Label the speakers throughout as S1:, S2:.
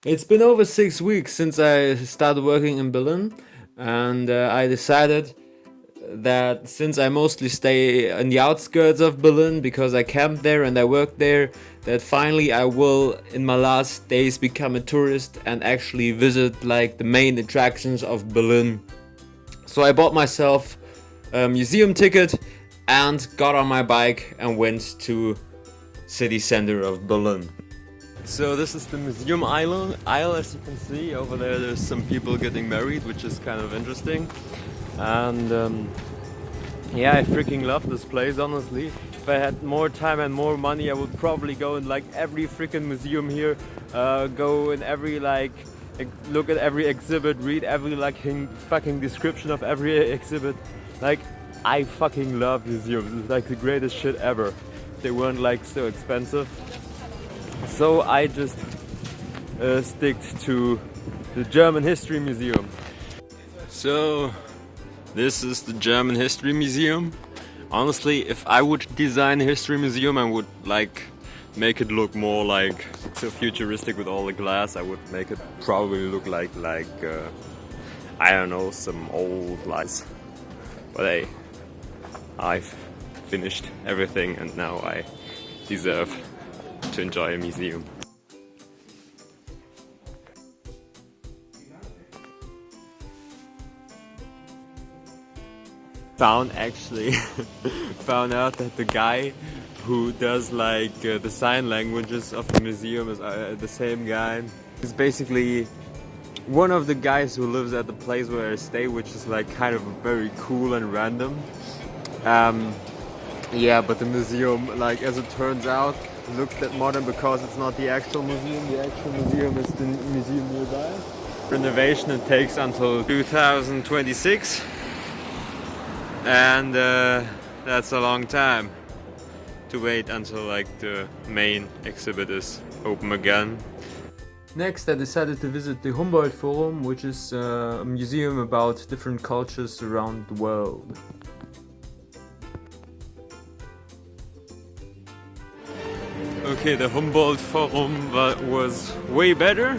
S1: It's been over 6 weeks since I started working in Berlin, and I decided that since I mostly stay in the outskirts of Berlin because I camp there and I work there, that finally I will, in my last days, become a tourist and actually visit like the main attractions of Berlin. So I bought myself a museum ticket and got on my bike and went to city center of Berlin. So this is the museum aisle, as you can see. Over there's some people getting married, which is kind of interesting. And yeah, I freaking love this place, honestly. If I had more time and more money, I would probably go in like every freaking museum here, go in every look at every exhibit, read every fucking description of every exhibit. Like, I fucking love museums. It's like the greatest shit ever. They weren't like so expensive. So I just stick to the German History Museum. So this is the German History Museum. Honestly, if I would design a history museum, I would like make it look more like so futuristic with all the glass. I would make it probably look like I don't know, some old lights. But hey, I've finished everything and now I deserve to enjoy a museum. Found out that the guy who does the sign languages of the museum is the same guy. He's basically one of the guys who lives at the place where I stay, which is like kind of very cool and random. Yeah, but the museum, like as it turns out, looks that modern because it's not the actual museum. The actual museum is the museum nearby. Renovation it takes until 2026, and that's a long time to wait until like the main exhibit is open again. Next, I decided to visit the Humboldt Forum, which is a museum about different cultures around the world. Okay, the Humboldt Forum was way better.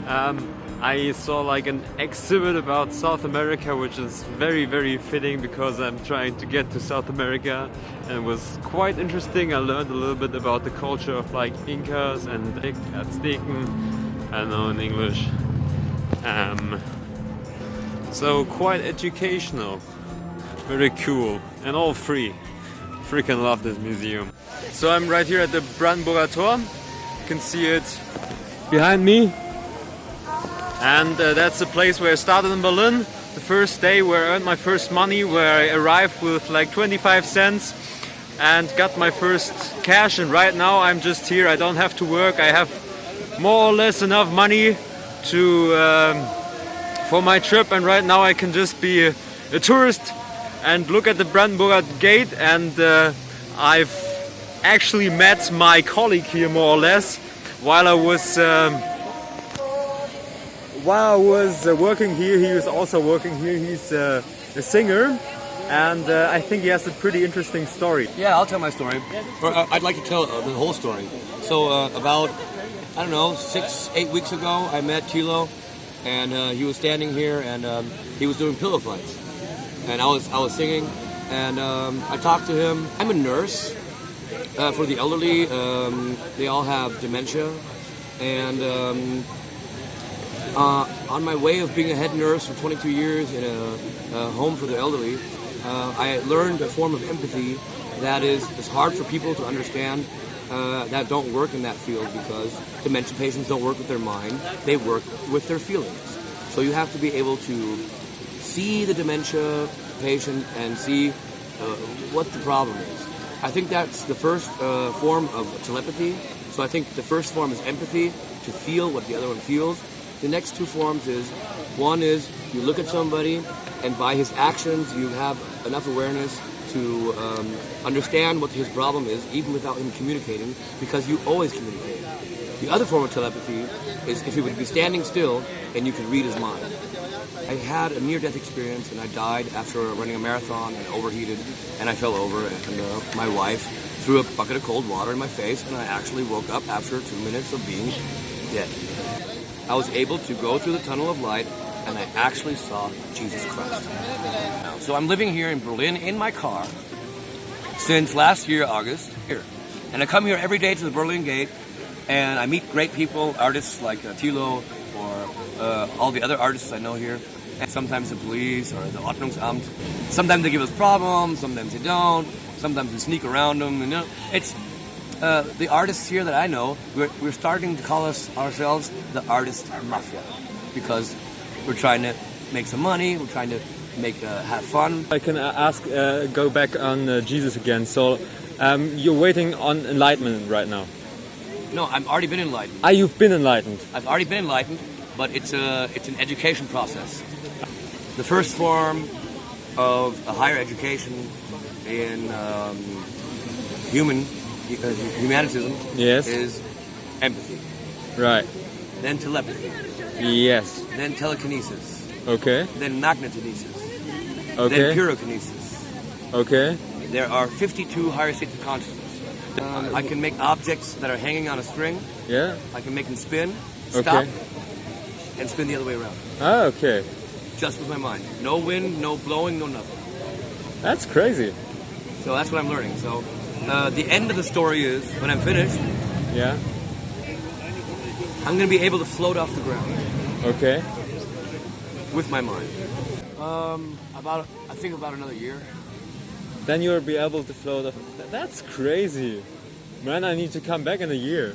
S1: I saw like an exhibit about South America, which is very, very fitting because I'm trying to get to South America, and it was quite interesting. I learned a little bit about the culture of like Incas and Azteken, I know in English. So quite educational, very cool, and all free. Freaking love this museum. So I'm right here at the Brandenburger Tor. You can see it behind me. And that's the place where I started in Berlin. The first day where I earned my first money, where I arrived with like 25 cents and got my first cash. And right now I'm just here. I don't have to work. I have more or less enough money to for my trip. And right now I can just be a tourist and look at the Brandenburger Gate, and I've actually met my colleague here more or less while I was working here. He was also working here. He's a singer, and I think he has a pretty interesting story.
S2: Yeah, I'll tell my story. Or, I'd like to tell the whole story. So about, I don't know, 6-8 weeks ago, I met Tilo, and he was standing here, and he was doing pillow fights. And I was singing, and I talked to him. I'm a nurse for the elderly. They all have dementia, and on my way of being a head nurse for 22 years in a home for the elderly, I learned a form of empathy that is hard for people to understand that don't work in that field, because dementia patients don't work with their mind, they work with their feelings. So you have to be able to see the dementia patient and see what the problem is. I think that's the first form of telepathy. So I think the first form is empathy, to feel what the other one feels. The next two forms is, one is you look at somebody and by his actions you have enough awareness to understand what his problem is, even without him communicating, because you always communicate. The other form of telepathy is if he would be standing still and you could read his mind. I had a near-death experience and I died after running a marathon and overheated, and I fell over, and my wife threw a bucket of cold water in my face, and I actually woke up after 2 minutes of being dead. I was able to go through the tunnel of light and I actually saw Jesus Christ. So I'm living here in Berlin in my car since last year, August, here. And I come here every day to the Berlin Gate and I meet great people, artists like Thilo or all the other artists I know here. And sometimes the police or the Ordnungsamt. Sometimes they give us problems, sometimes they don't. Sometimes we sneak around them. You know, it's the artists here that I know. We're starting to call ourselves the artist mafia because we're trying to make some money. We're trying to have fun.
S1: I can go back on Jesus again. So you're waiting on enlightenment right now.
S2: No, I've already been enlightened.
S1: Ah, you've been enlightened.
S2: I've already been enlightened, but it's an education process. The first form of a higher education in humanitism
S1: Yes.
S2: is empathy.
S1: Right.
S2: Then telepathy.
S1: Yes.
S2: Then telekinesis.
S1: Okay.
S2: Then magnetokinesis.
S1: Okay.
S2: Then pyrokinesis.
S1: Okay.
S2: There are 52 higher states of consciousness. I can make objects that are hanging on a string.
S1: Yeah.
S2: I can make them spin, stop,
S1: Okay.
S2: and spin the other way around.
S1: Ah, okay.
S2: Just with my mind. No wind, no blowing, no nothing.
S1: That's crazy.
S2: So that's what I'm learning. So the end of the story is, when I'm finished,
S1: Yeah.
S2: I'm going to be able to float off the ground
S1: Okay.
S2: with my mind. I think about another year.
S1: Then you'll be able to float off. That's crazy. Man, I need to come back in a year.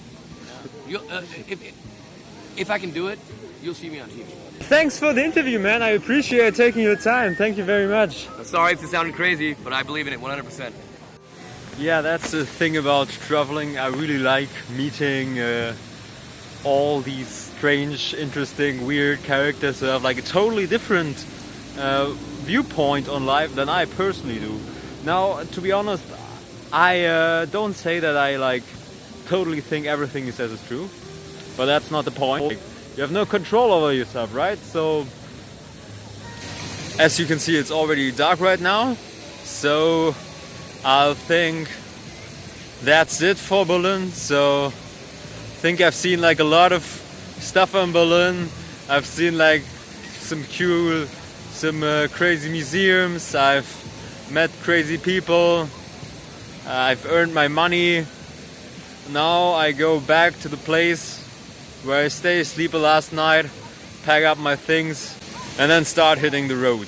S2: If I can do it, you'll see me on TV.
S1: Thanks for the interview, man. I appreciate taking your time. Thank you very much.
S2: I'm sorry if it sounded crazy, but I believe in it 100%.
S1: Yeah, that's the thing about traveling. I really like meeting all these strange, interesting, weird characters who have like a totally different viewpoint on life than I personally do. Now, to be honest, I don't say that I like totally think everything he says is true, but that's not the point. You have no control over yourself, right? So, as you can see, it's already dark right now. So, I think that's it for Berlin. So, I think I've seen like a lot of stuff in Berlin. I've seen like some crazy museums. I've met crazy people. I've earned my money. Now I go back to the place where I sleep last night, pack up my things, and then start hitting the road.